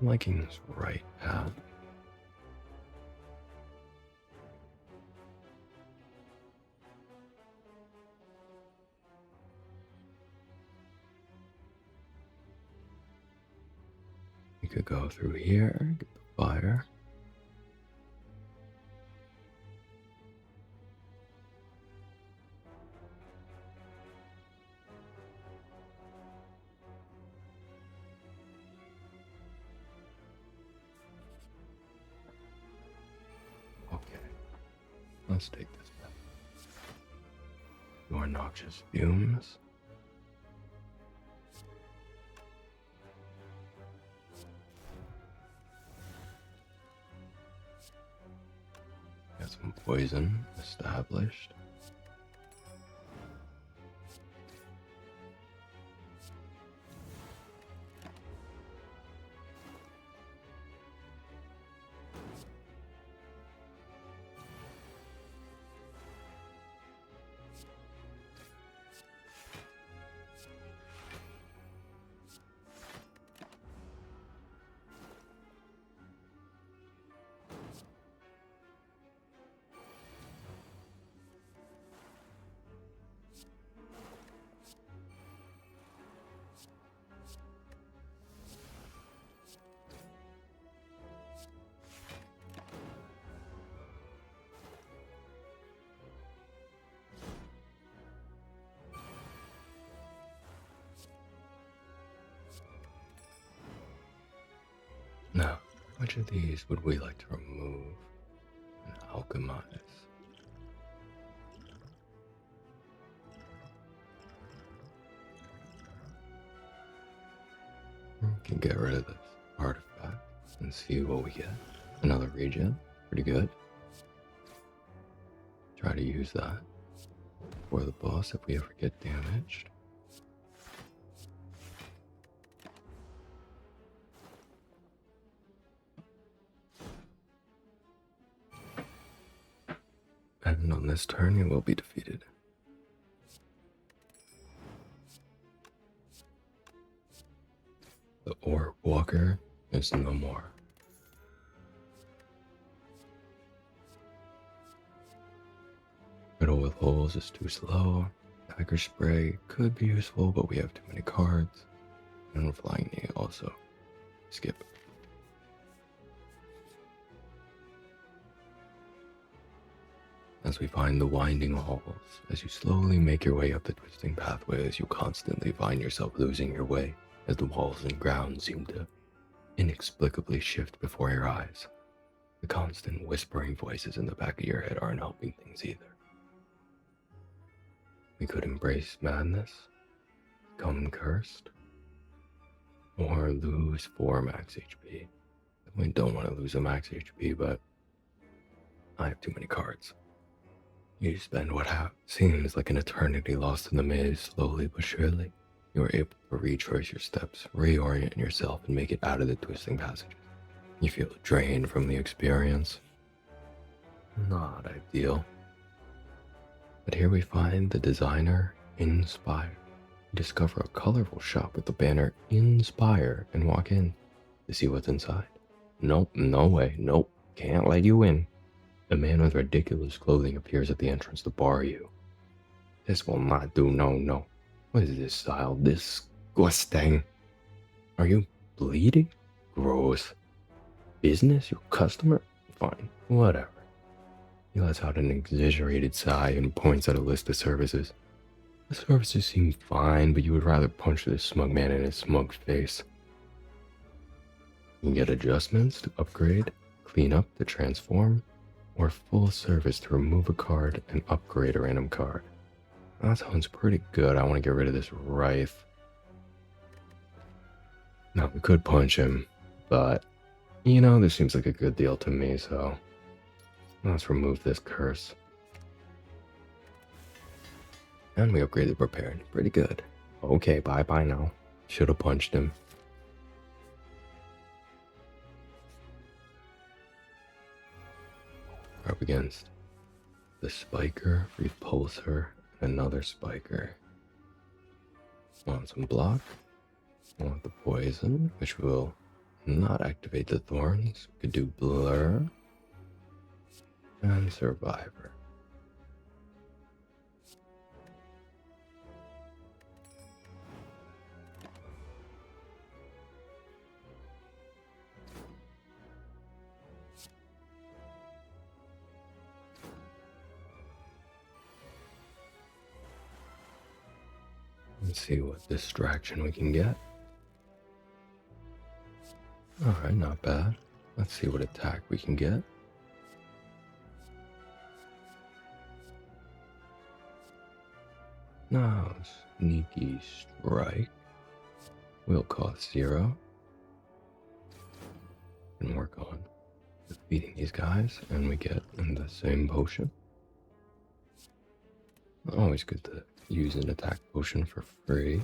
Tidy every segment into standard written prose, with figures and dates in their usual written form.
I'm liking this right path. We could go through here, get the fire. Okay, let's take this back. More noxious fumes. Got some poison established. Now, which of these would we like to remove and alchemize? We can get rid of this artifact and see what we get. Another regen, pretty good. Try to use that for the boss if we ever get damaged. And on this turn, you will be defeated. The Orc Walker is no more. Riddle with Holes is too slow. Dagger Spray could be useful, but we have too many cards. And Flying Knee also. Skip. As we find the winding halls, as you slowly make your way up the twisting pathways, you constantly find yourself losing your way as the walls and ground seem to inexplicably shift before your eyes. The constant whispering voices in the back of your head aren't helping things either. We could embrace madness, become cursed, or lose 4 max HP. We don't want to lose a max HP, but I have too many cards. You spend what seems like an eternity lost in the maze. Slowly but surely, you are able to retrace your steps, reorient yourself, and make it out of the twisting passages. You feel drained from the experience. Not ideal. But here we find the designer in Spire. You discover a colorful shop with the banner in Spire and walk in to see what's inside. Nope, no way, nope, can't let you in. A man with ridiculous clothing appears at the entrance to bar you. This will not do, no. What is this style? Disgusting. Are you bleeding? Gross. Business? You customer? Fine, whatever. He lets out an exaggerated sigh and points at a list of services. The services seem fine, but you would rather punch this smug man in his smug face. You can get adjustments to upgrade, clean up to transform, or full service to remove a card and upgrade a random card. That sounds pretty good. I want to get rid of this Wraith. Now, we could punch him, but, this seems like a good deal to me, so let's remove this curse. And we upgraded Prepared. Pretty good. Okay, bye-bye now. Should have punched him. Up against the Spiker, Repulsor, and another Spiker. Want some block. Want the poison, which will not activate the thorns. We could do blur and survivor. Let's see what distraction we can get. Alright, not bad. Let's see what attack we can get. Now, sneaky strike will cost 0. And work on defeating these guys, and we get the same potion. Always good to use an attack potion for free.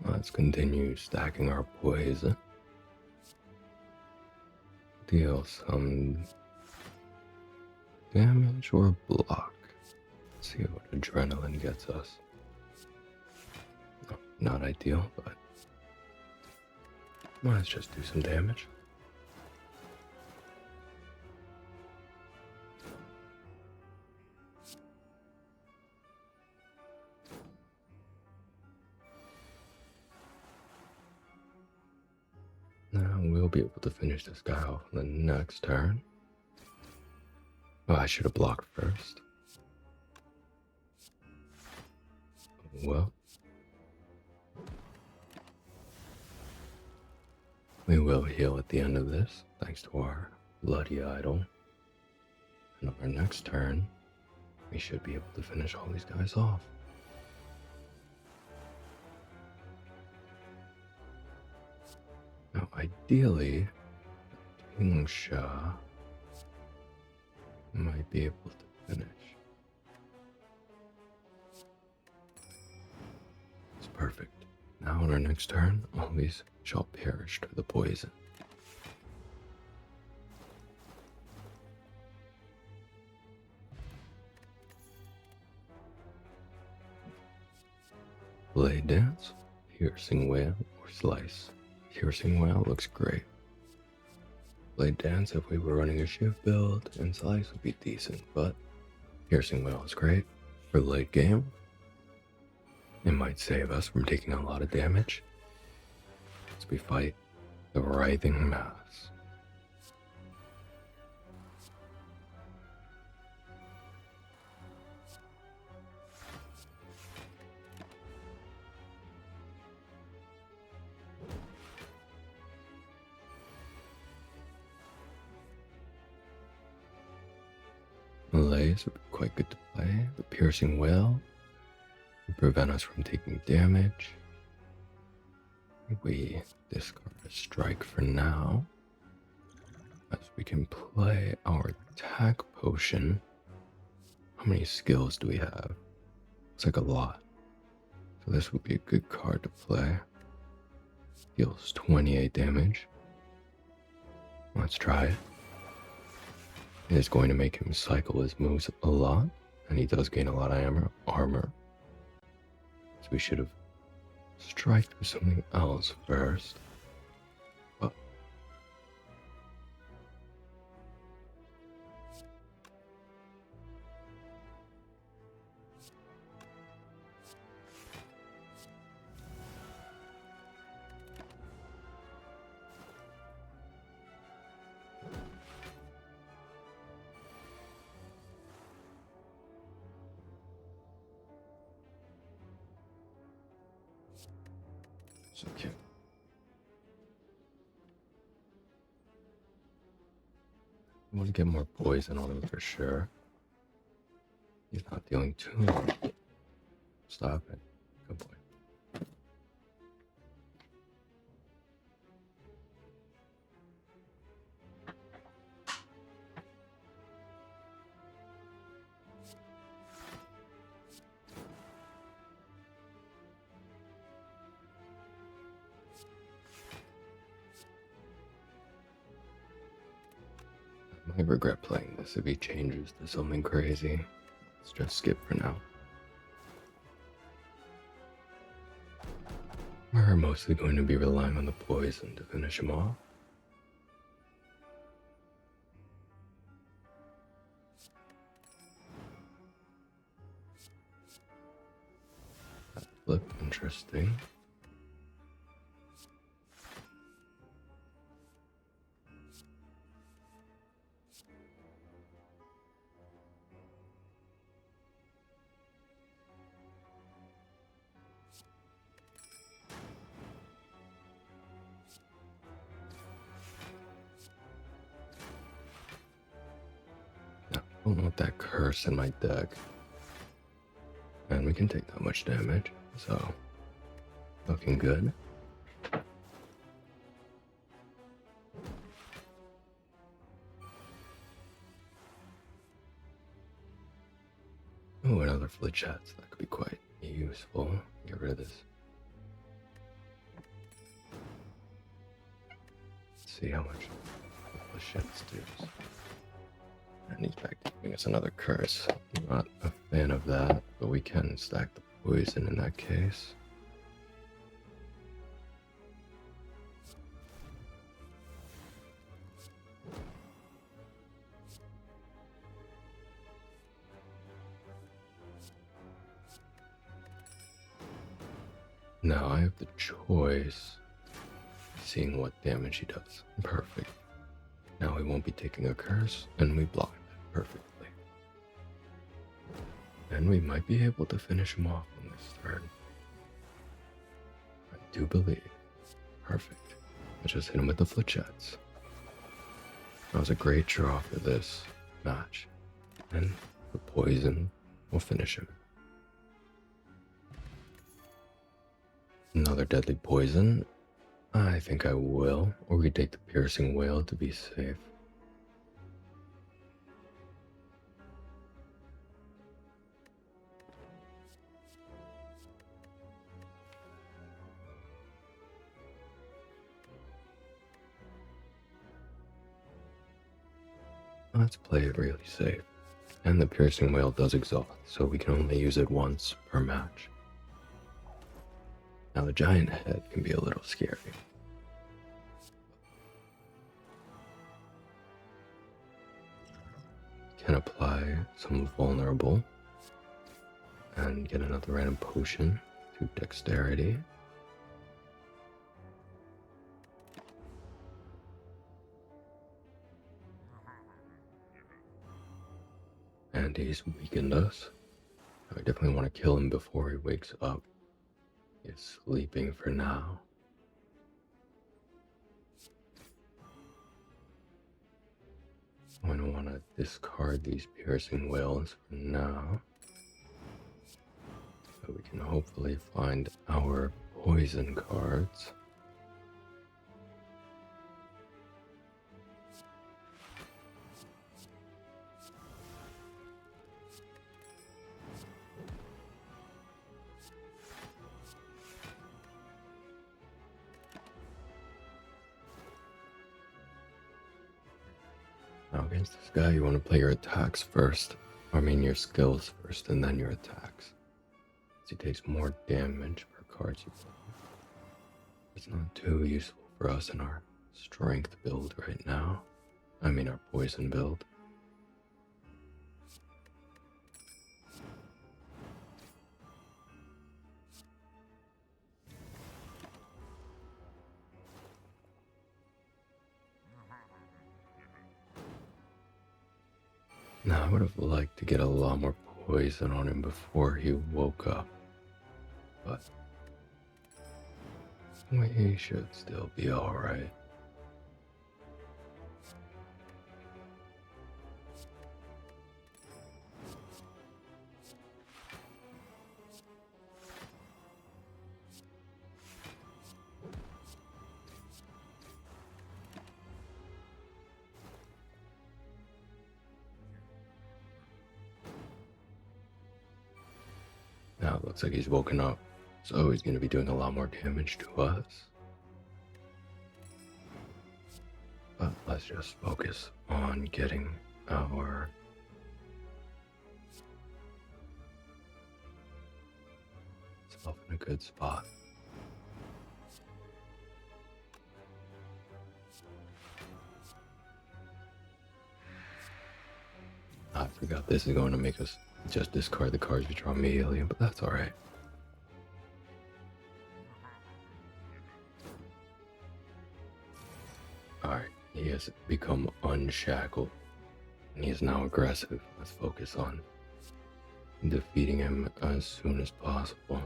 Let's continue stacking our poison. Deal some damage or block. Let's see what adrenaline gets us. Not ideal, but let's just do some damage. Now we'll be able to finish this guy off on the next turn. Oh, I should have blocked first. Well, we will heal at the end of this, thanks to our bloody idol. And on our next turn, we should be able to finish all these guys off. Now, ideally, King Shah might be able to finish. It's perfect. Now on our next turn, all these shall perish to the poison. Blade Dance, Piercing Wail, or Slice. Piercing Wail looks great. Blade Dance, if we were running a shift build, and Slice would be decent, but Piercing Wail is great for late game. It might save us from taking a lot of damage as we fight the writhing mass. Malaise would be quite good to play. The Piercing Wail would prevent us from taking damage. We discard a strike for now, as we can play our attack potion. How many skills do we have? It's like a lot. So this would be a good card to play. Deals 28 damage. Let's try it. It is going to make him cycle his moves a lot, and he does gain a lot of armor. So we should have striked with something else first. But it's okay. I want to get more poison on him for sure. He's not dealing too much. Stop it. Good boy. I regret playing this if he changes to something crazy. Let's just skip for now. We're mostly going to be relying on the poison to finish him off. That looked interesting. I don't want that curse in my deck. And we can take that much damage, so looking good. Oh, another fletchettes. That could be quite useful. Get rid of this. Let's see how much fletchettes do. And he's back to giving us another curse. I'm not a fan of that, but we can stack the poison in that case. Now I have the choice of seeing what damage he does. Perfect. Now we won't be taking a curse, and we block that perfectly. And we might be able to finish him off on this turn. I do believe. Perfect. Let's just hit him with the fletchettes. That was a great draw for this match. And the poison will finish him. Another deadly poison. I think I will, or we take the piercing wail to be safe. Let's play it really safe. And the piercing wail does exhaust, so we can only use it once per match. Now the giant head can be a little scary. Can apply some vulnerable and get another random potion to dexterity. And he's weakened us. I definitely want to kill him before he wakes up. He's sleeping for now. I don't want to discard these piercing wails for now. So we can hopefully find our poison cards. Now against this guy, you want to play your attacks first. I mean your skills first and then your attacks. He takes more damage per cards you play. It's not too useful for us in our strength build right now. I mean our poison build. Now I would have liked to get a lot more poison on him before he woke up. But we should still be alright. Now it looks like he's woken up, so he's going to be doing a lot more damage to us. But let's just focus on getting our self in a good spot. I forgot this is going to make us just discard the cards we draw immediately, but that's alright. Alright, he has become unshackled, and he is now aggressive. Let's focus on defeating him as soon as possible.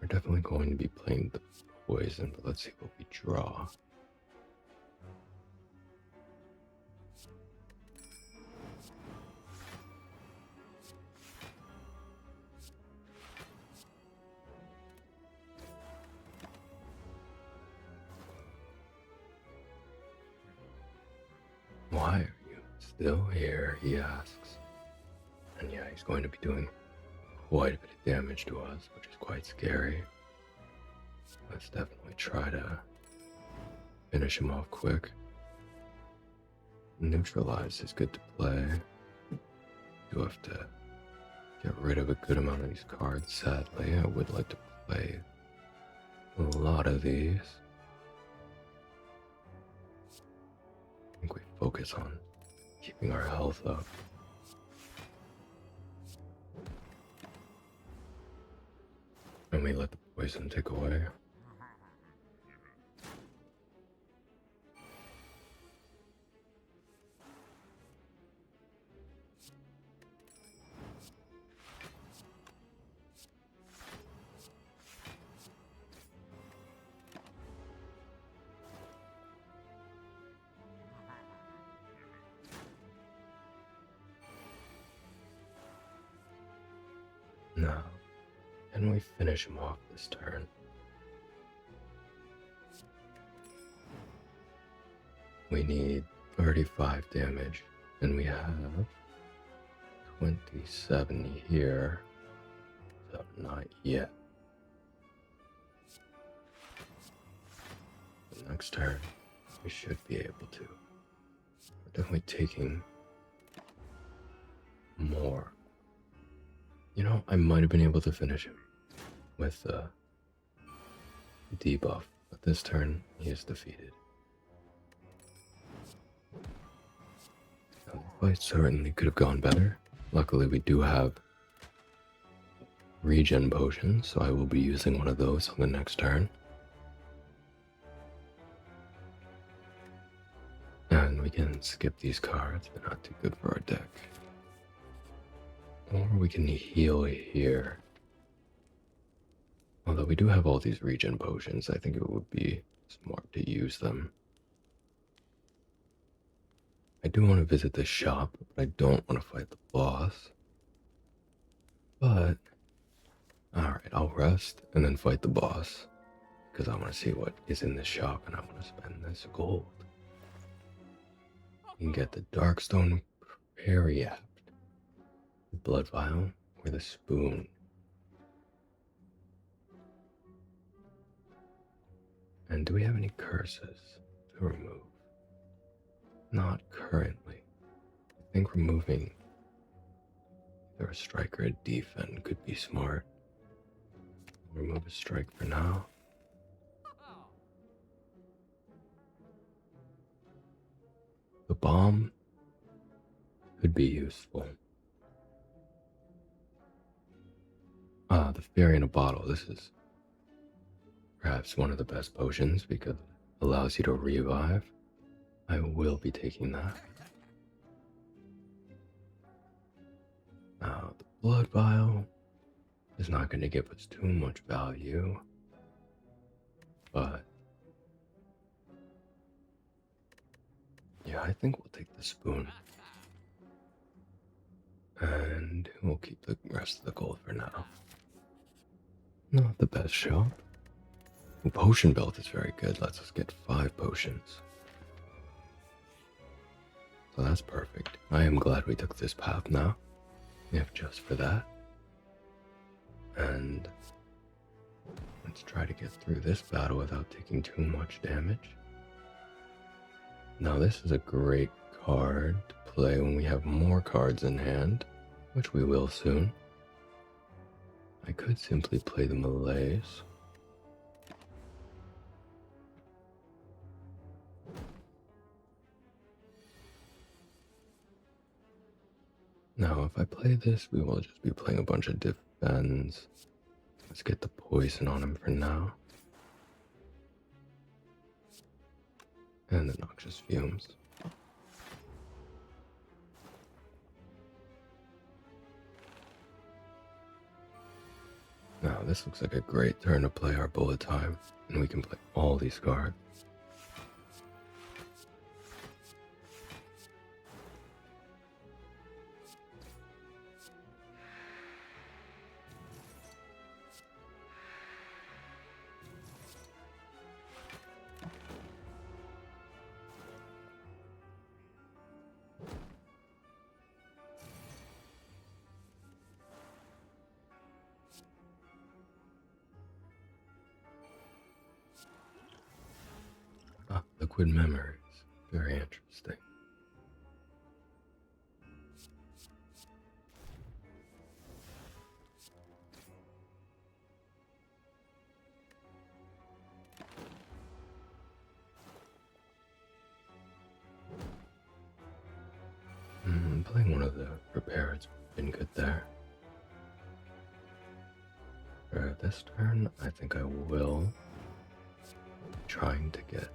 We're definitely going to be playing the poison, but let's see what we draw. Why are you still here? He asks. And yeah, he's going to be doing quite a bit of damage to us, which is quite scary. Let's definitely try to finish him off quick. Neutralize is good to play. Do have to get rid of a good amount of these cards, sadly. I would like to play a lot of these. I think we focus on keeping our health up. And we let the poison take away. Now, can we finish him off this turn? We need 35 damage, and we have 20-70 here, so not yet. The next turn, we should be able to. We're definitely taking more. You know, I might have been able to finish him with a debuff, but this turn he is defeated. Now, the fight certainly could have gone better. Luckily, we do have regen potions, so I will be using one of those on the next turn. And we can skip these cards, they're not too good for our deck. Or we can heal here. Although we do have all these regen potions, I think it would be smart to use them. I do want to visit the shop, but I don't want to fight the boss. But, alright, I'll rest and then fight the boss. Because I want to see what is in this shop and I want to spend this gold. You can get the Darkstone Periapt, the Blood Vial, or the Spoon. And do we have any curses to remove? Not currently. I think removing either a strike or a defend could be smart. Remove a strike for now. The bomb could be useful. The Fairy in a Bottle. This is perhaps one of the best potions because it allows you to revive. I will be taking that. Now, the Blood Vial is not going to give us too much value, but yeah, I think we'll take the Spoon. And we'll keep the rest of the gold for now. Not the best shop. The potion belt is very good. Lets us get 5 potions. So that's perfect. I am glad we took this path now, if just for that. And Let's try to get through this battle without taking too much damage. Now this is a great card to play when we have more cards in hand, which we will soon. I could simply play the melees. Now if I play this, we will just be playing a bunch of defense. Let's get the poison on him for now. And the noxious fumes. Now this looks like a great turn to play our bullet time, and we can play all these cards. Liquid memories. Very interesting. Playing one of the prepareds been good there. For this turn, I think I will be trying to get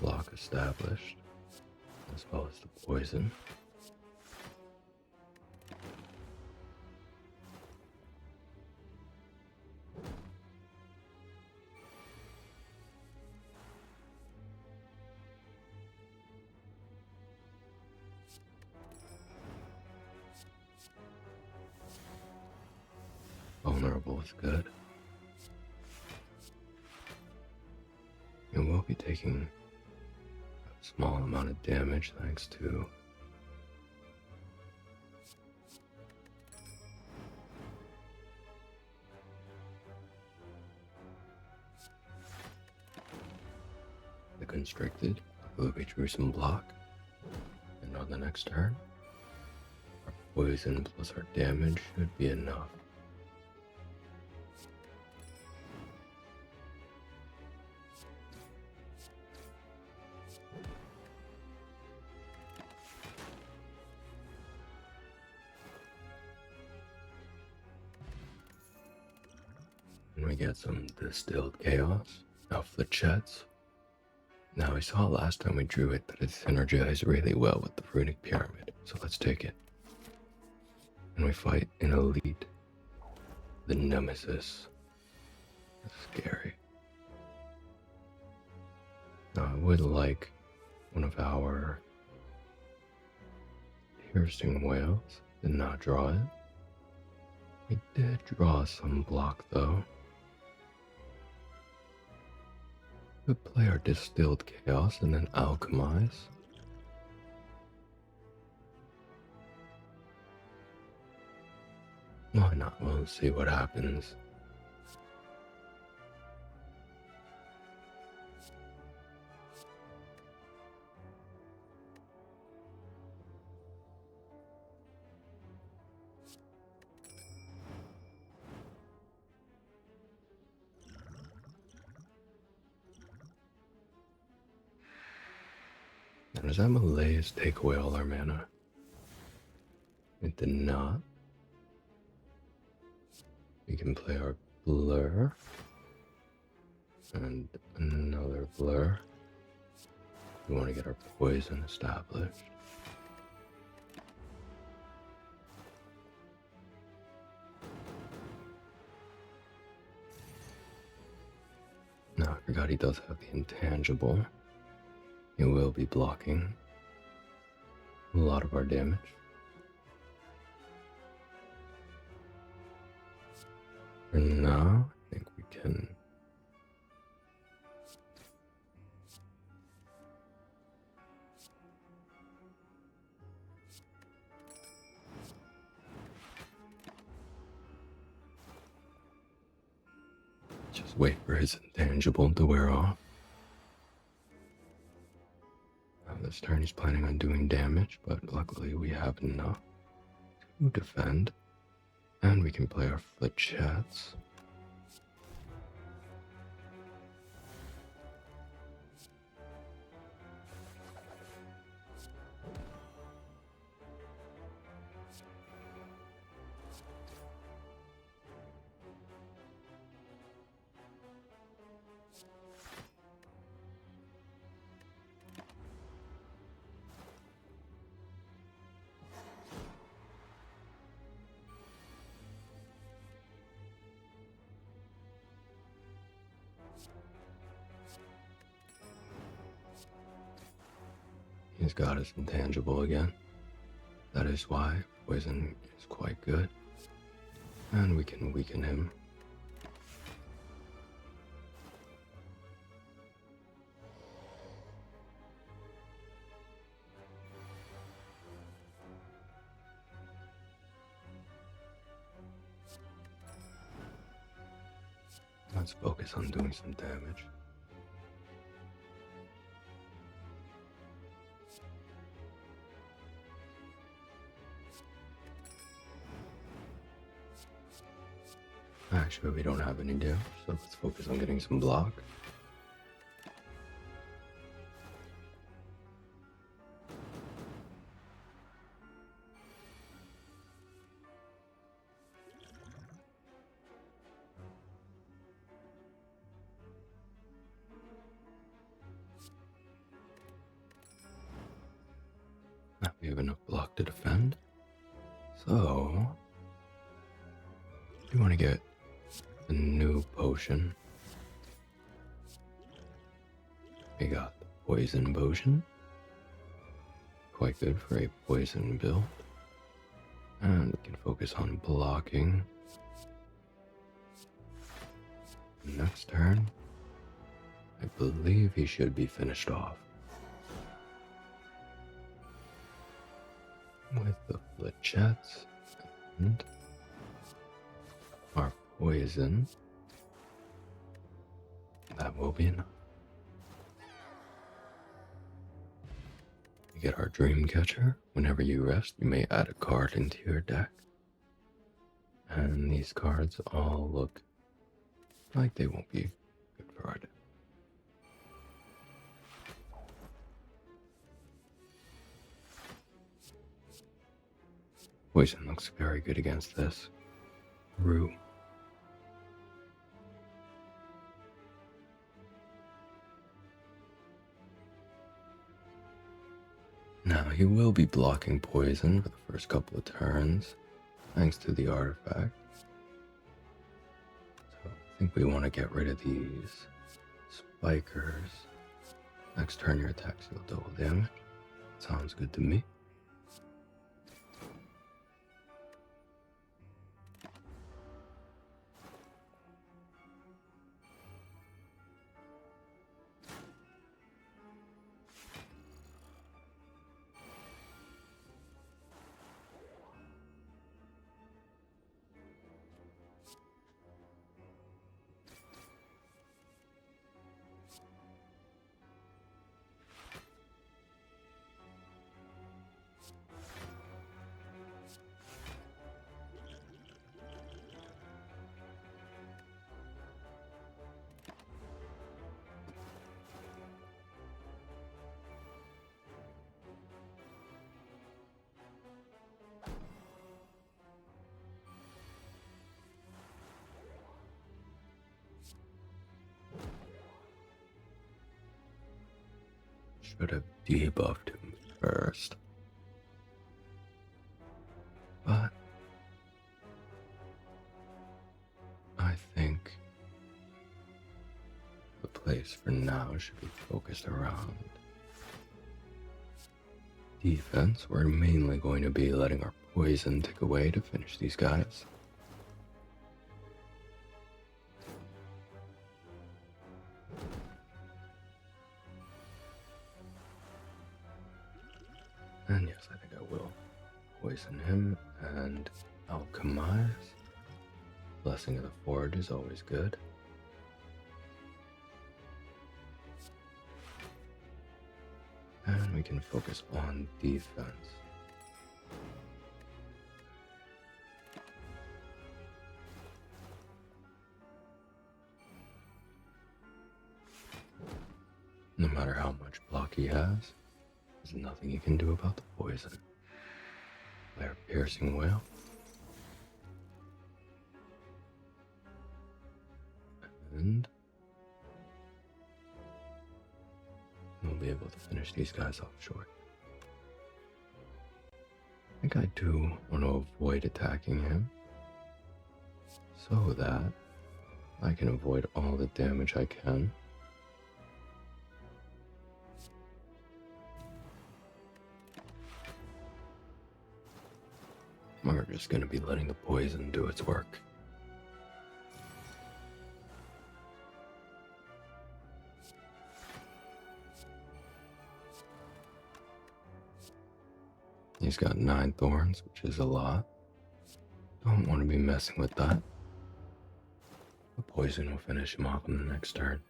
block established, as well as the poison. Vulnerable is good. You will be taking a small amount of damage thanks to the constricted. Will be through some block, and on the next turn, our poison plus our damage should be enough. And we get some distilled chaos. Now flechettes. Now we saw last time we drew it that it synergized really well with the runic pyramid. So let's take it. And we fight an elite. The nemesis. That's scary. Now I would like one of our piercing whales. Did not draw it. We did draw some block though. Could play our distilled chaos and then alchemize. Why not? We'll see what happens. Now, does that malaise take away all our mana? It did not. We can play our blur. And another blur. We want to get our poison established. Now, I forgot he does have the intangible. He will be blocking a lot of our damage. For now, I think we can just wait for his intangible to wear off. Now this turn he's planning on doing damage, but luckily we have enough to defend. And we can play our fletchettes. He's got his intangible again. That is why poison is quite good. And we can weaken him. Let's focus on doing some damage. Actually, we don't have any damage, so let's focus on getting some block. Now we have enough block to defend. So, you want to get a new potion. We got the poison potion. Quite good for a poison build. And we can focus on blocking. Next turn, I believe he should be finished off. With the fletchettes and our poison, that will be enough. You get our dream catcher. Whenever you rest, you may add a card into your deck. And these cards all look like they won't be good for our deck. Poison looks very good against this. Rue. Now he will be blocking poison for the first couple of turns, thanks to the artifact. So I think we want to get rid of these spikers. Next turn your attacks deal double damage. Sounds good to me. Should have debuffed him first. But I think the place for now should be focused around defense. We're mainly going to be letting our poison tick away to finish these guys. And yes, I think I will poison him and alchemize. Blessing of the Forge is always good. And we can focus on defense. No matter how much block he has, there's nothing he can do about the poison. Their piercing wail. And we'll be able to finish these guys off short. I think I do want to avoid attacking him so that I can avoid all the damage I can. We're just going to be letting the poison do its work. He's got 9 thorns, which is a lot. Don't want to be messing with that. The poison will finish him off on the next turn.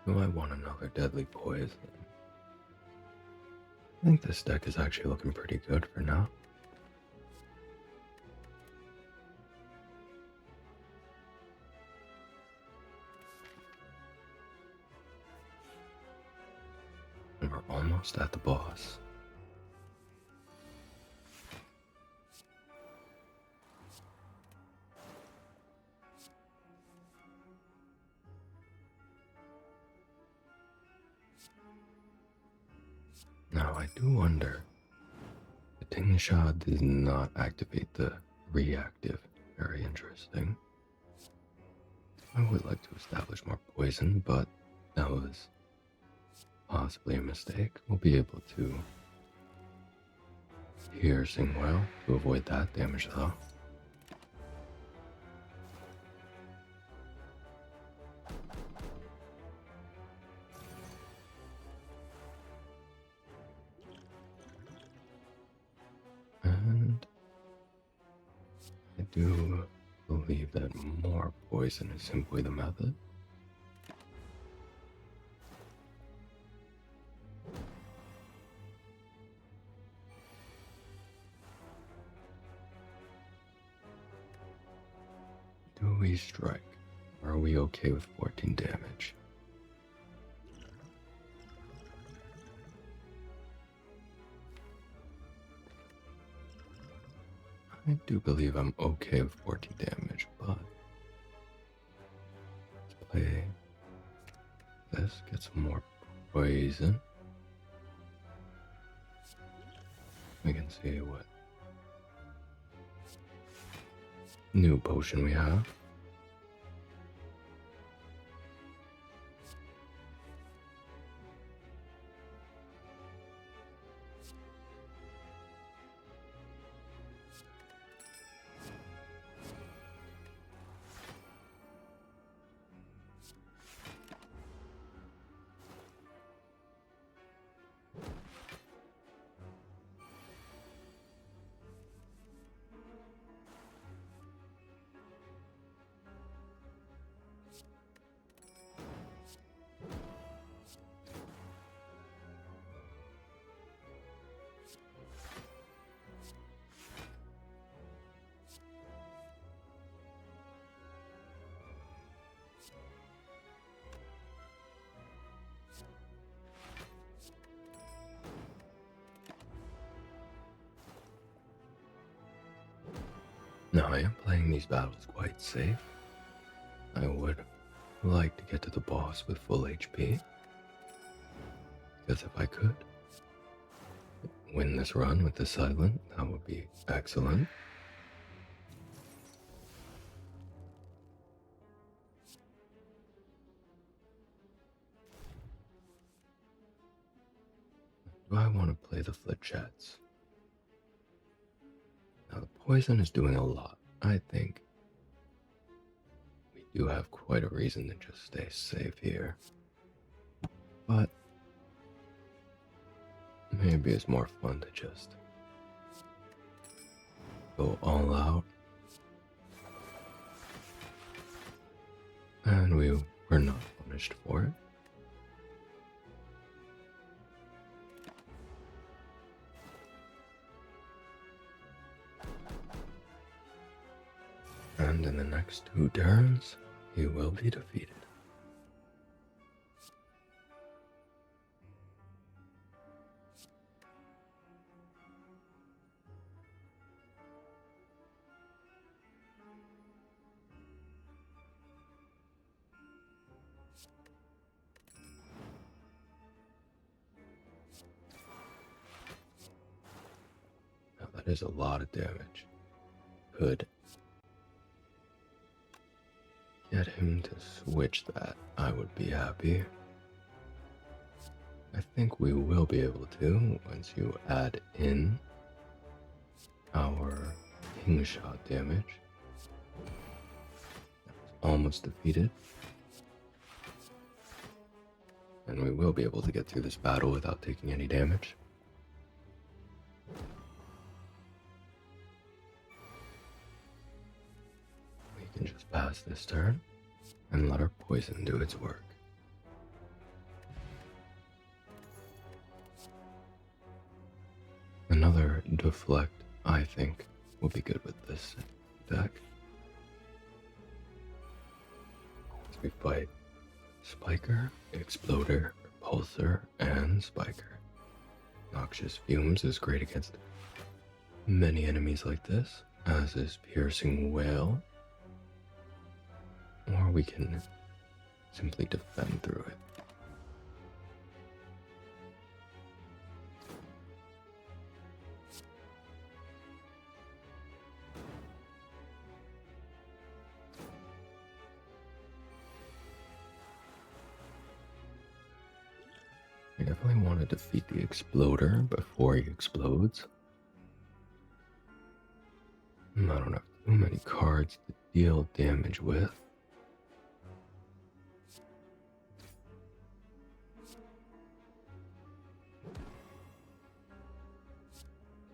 Do I want another deadly poison? I think this deck is actually looking pretty good for now. And we're almost at the boss. Now I do wonder, the Ting Shot does not activate the reactive. Very interesting. I would like to establish more poison, but that was possibly a mistake. We'll be able to piercing well to avoid that damage though. And I do believe that more poison is simply the method. Do we strike? Are we okay with 14 damage? I do believe I'm okay with 14 damage, but let's play this, get some more poison. We can see what new potion we have. Now I am playing these battles quite safe. I would like to get to the boss with full HP, because if I could win this run with the silent, that would be excellent. Do I want to play the Fletchettes? Now the poison is doing a lot. I think do have quite a reason to just stay safe here. But maybe it's more fun to just go all out. And we were not punished for it. And in the next 2 turns, he will be defeated. Now that is a lot of damage. Could get him to switch that, I would be happy. I think we will be able to once you add in our king shot damage. That's almost defeated. And we will be able to get through this battle without taking any damage. We can just pass this turn and let our poison do its work. Another deflect, I think, will be good with this deck. As we fight Spiker, Exploder, Repulsor, and Spiker. Noxious Fumes is great against many enemies like this, as is Piercing Wail. Or we can simply defend through it. I definitely want to defeat the Exploder before he explodes. I don't have too many cards to deal damage with.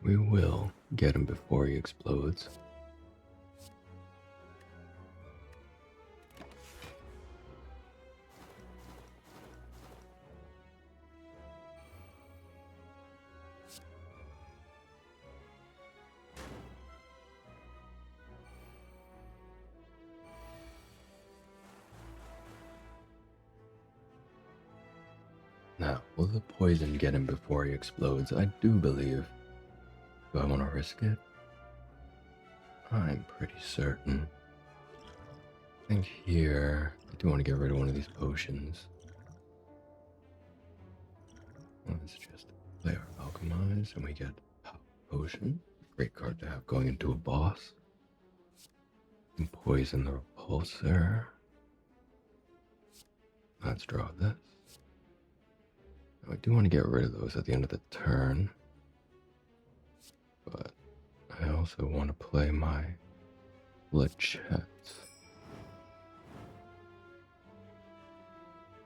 We will get him before he explodes. Now, will the poison get him before he explodes? I do believe. Do I want to risk it? I'm pretty certain. I think here, I do want to get rid of one of these potions. Let's just play our Alchemize and we get Power Potion. Great card to have going into a boss. And poison the Repulsor. Let's draw this. Now, I do want to get rid of those at the end of the turn. But I also want to play my Lechets,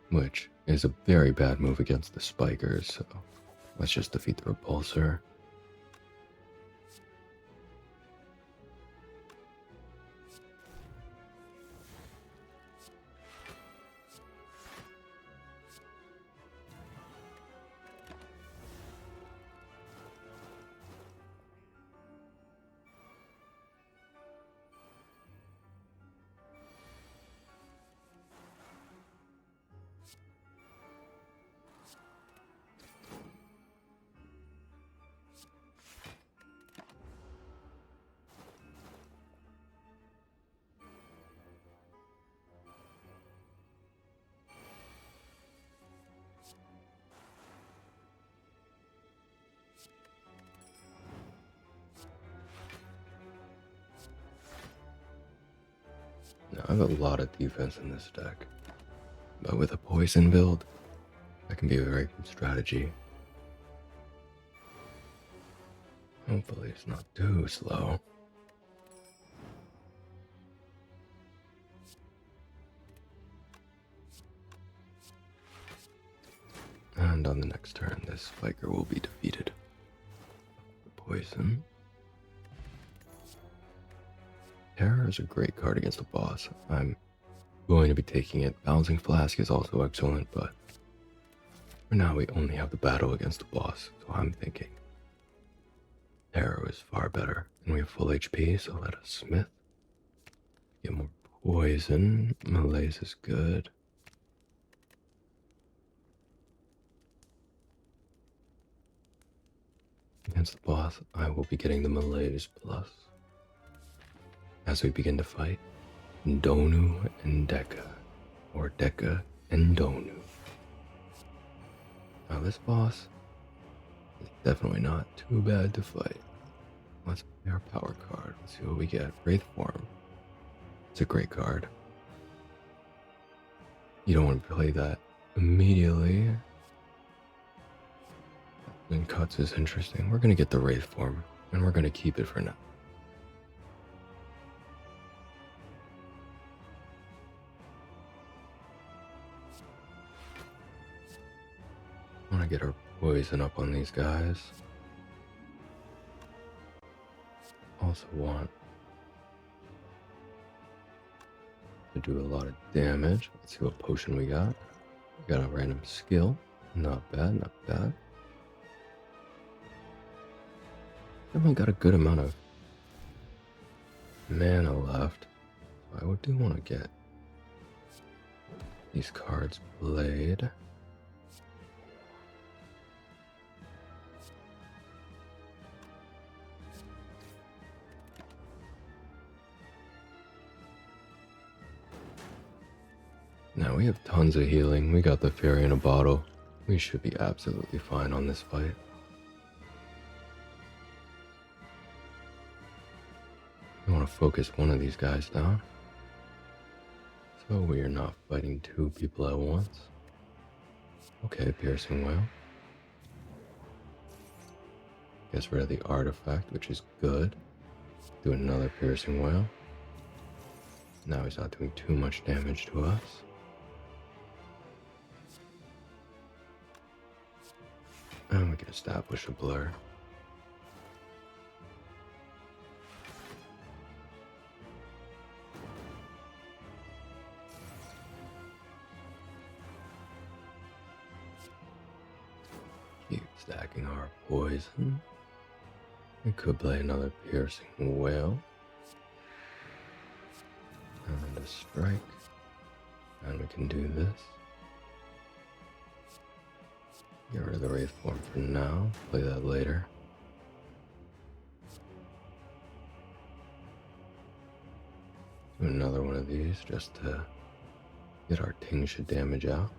which is a very bad move against the Spikers, so let's just defeat the Repulsor. Now, I have a lot of defense in this deck, but with a poison build, that can be a very good strategy. Hopefully it's not too slow. And on the next turn, this spiker will be defeated. Poison. Terror is a great card against the boss. I'm going to be taking it. Bouncing Flask is also excellent, but for now we only have the battle against the boss, so I'm thinking Terror is far better. And we have full HP, so let us smith. Get more poison. Malaise is good. Against the boss, I will be getting the Malaise plus. As we begin to fight, Donu and Deka, or Deka and Donu. Now this boss is definitely not too bad to fight. Let's play our power card. Let's see what we get. Wraith Form. It's a great card. You don't want to play that immediately. And Cuts is interesting. We're going to get the Wraith Form, and we're going to keep it for now. I want to get our poison up on these guys. Also want to do a lot of damage. Let's see what potion we got. We got a random skill. Not bad, not bad. Definitely got a good amount of mana left. So I do want to get these cards played. Now we have tons of healing. We got the Fairy in a bottle. We should be absolutely fine on this fight. We want to focus one of these guys down, so we are not fighting two people at once. Okay, Piercing Wail. Gets rid of the artifact, which is good. Do another Piercing Wail. Now he's not doing too much damage to us. And we can establish a blur. Keep stacking our poison. We could play another Piercing Wail. And a strike. And we can do this. Get rid of the Wraith Form for now. Play that later. Do another one of these just to get our Tingsha damage out.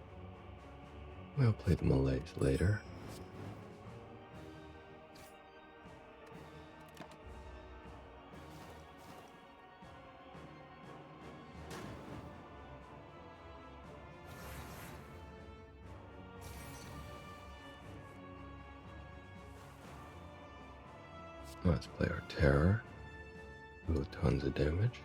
We'll play the Malaise later. Let's play our Terror. Do tons of damage.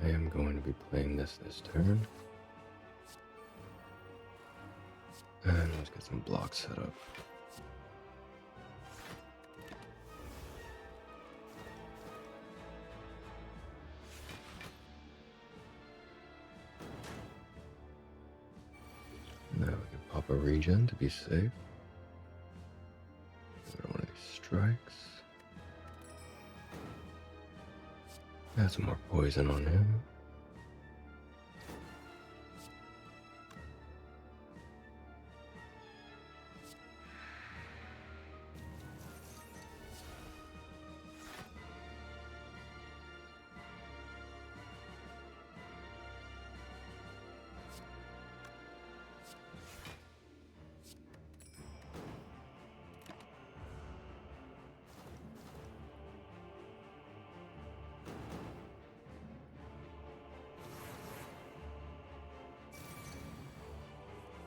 I am going to be playing this turn. And let's get some blocks set up. Now we can pop a regen to be safe. Another one of these strikes. Add some more poison on him.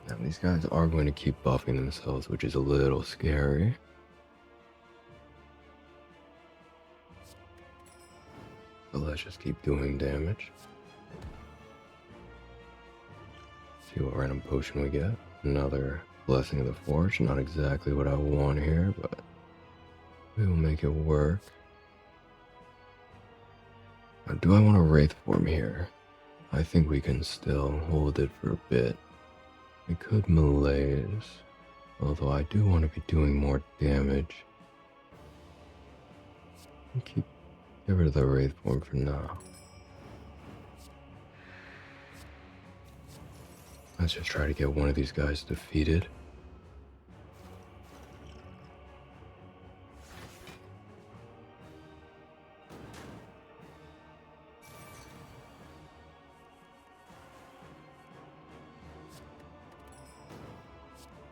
Now these guys are going to keep buffing themselves, which is a little scary. So let's just keep doing damage. See what random potion we get. Another Blessing of the Forge. Not exactly what I want here, but we will make it work. Do I want a Wraith form here? I think we can still hold it for a bit. We could malaise, although I do want to be doing more damage. Get rid of the Wraith form for now. Let's just try to get one of these guys defeated.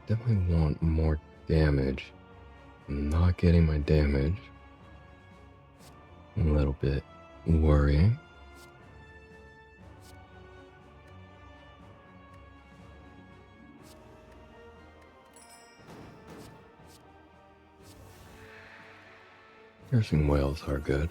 Definitely want more damage. I'm not getting my damage. A little bit worrying. Piercing whales are good.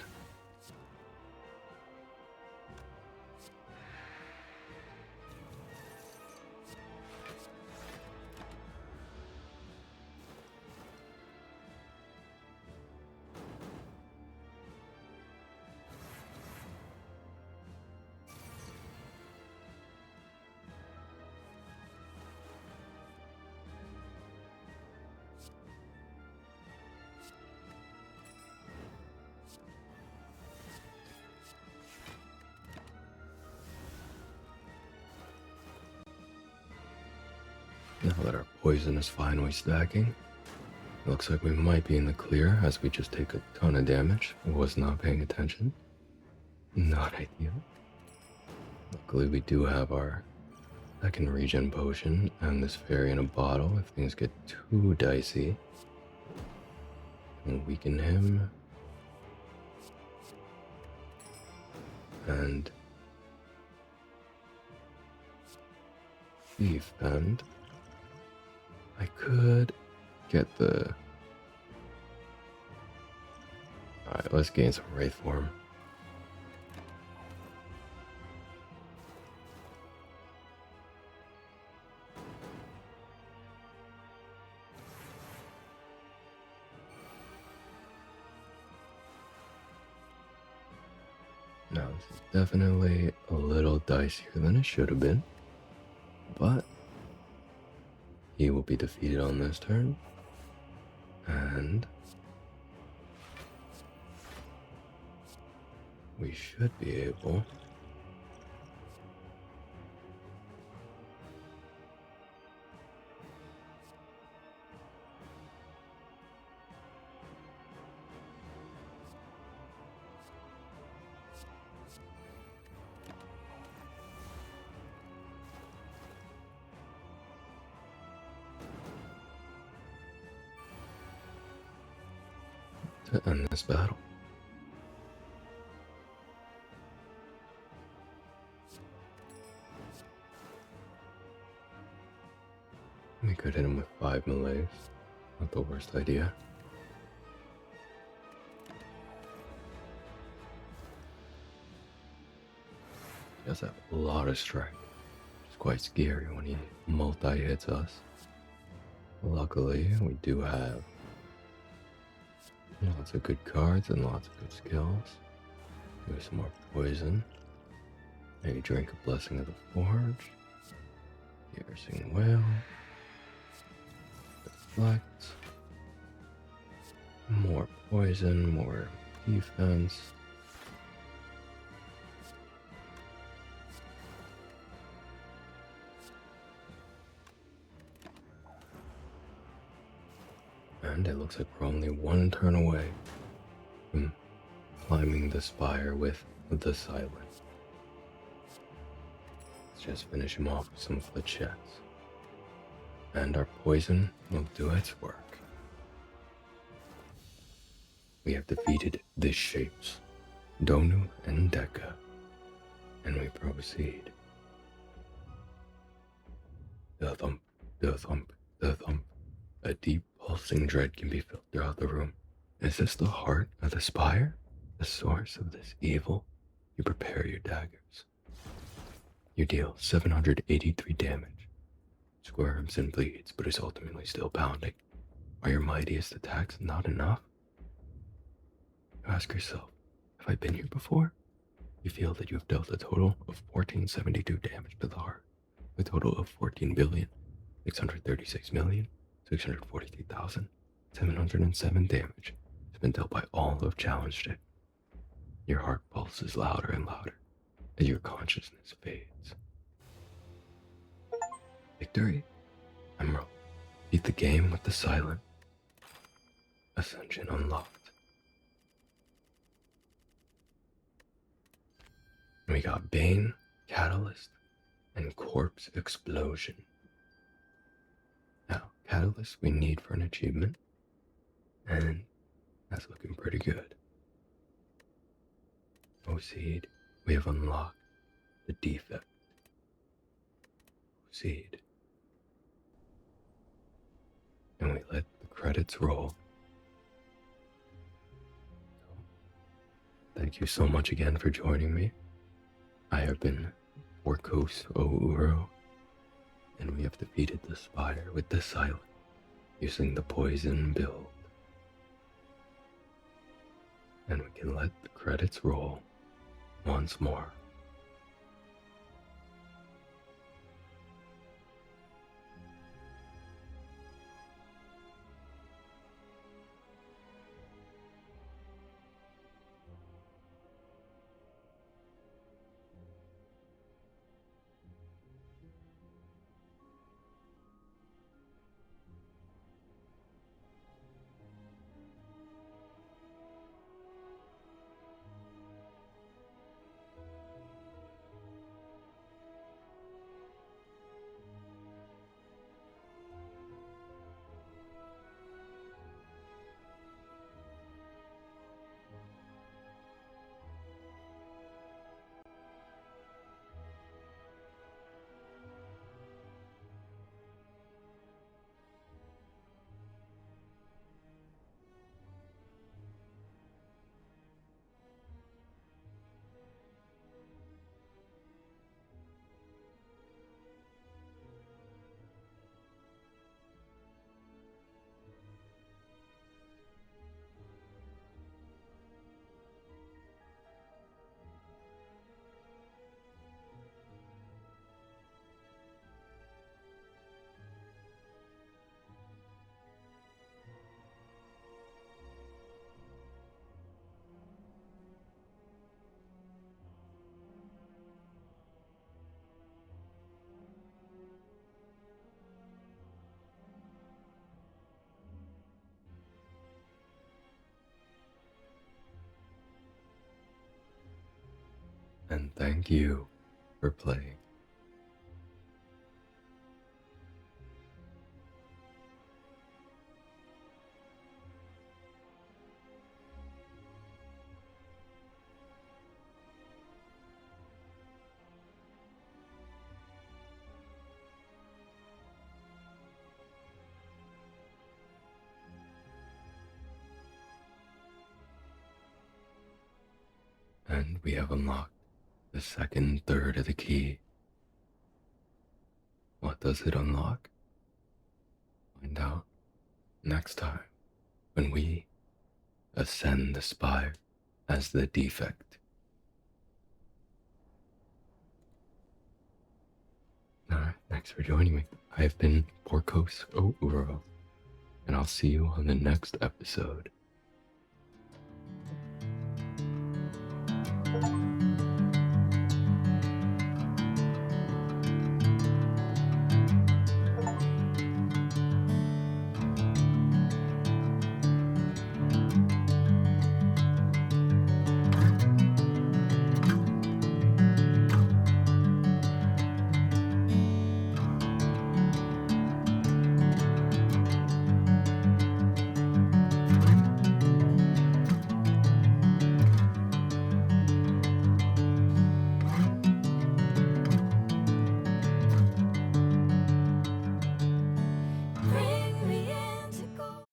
Now that our poison is finally stacking, looks like we might be in the clear as we just take a ton of damage. Was not paying attention. Not ideal. Luckily we do have our second regen potion and this fairy in a bottle if things get too dicey. And weaken him. And defend. I could get the... Alright, let's gain some Wraith form. Now, this is definitely a little dicier than it should have been, but he will be defeated on this turn, and we should be able to end this battle. We could hit him with 5 melees. Not the worst idea. He does have a lot of strength. It's quite scary when he multi-hits us. Luckily, we do have lots of good cards and lots of good skills. Give some more poison. Maybe drink a Blessing of the Forge. Piercing Whale. Deflect. More poison, more defense. And it looks like we're only one turn away from climbing the spire with the silence. Let's just finish him off with some flechettes. And our poison will do its work. We have defeated the shapes, Donu and Deka, and we proceed. The thump, the thump, the thump. A deep pulsing dread can be felt throughout the room. Is this the heart of the spire? The source of this evil? You prepare your daggers. You deal 783 damage. squirms and bleeds, but is ultimately still pounding. Are your mightiest attacks not enough? You ask yourself, have I been here before? You feel that you have dealt a total of 1472 damage to the heart, a total of 14,636,643,707 damage has been dealt by all who have challenged it. Your heart pulses louder and louder as your consciousness fades. Victory? Emerald. Beat the game with the silent. Ascension unlocked. We got Bane, Catalyst, and Corpse Explosion. Now, Catalyst we need for an achievement, and that's looking pretty good. Seed, we have unlocked the defect. Seed. And we let the credits roll. Thank you so much again for joining me. I have been Orkos Ouro, and we have defeated the Spire with the Silent, using the poison build. And we can let the credits roll once more. And thank you for playing. And we have unlocked the second third of the key. What does it unlock? Find out next time when we ascend the Spire as the defect. Alright, thanks for joining me. I have been Porkos Ouro, and I'll see you on the next episode.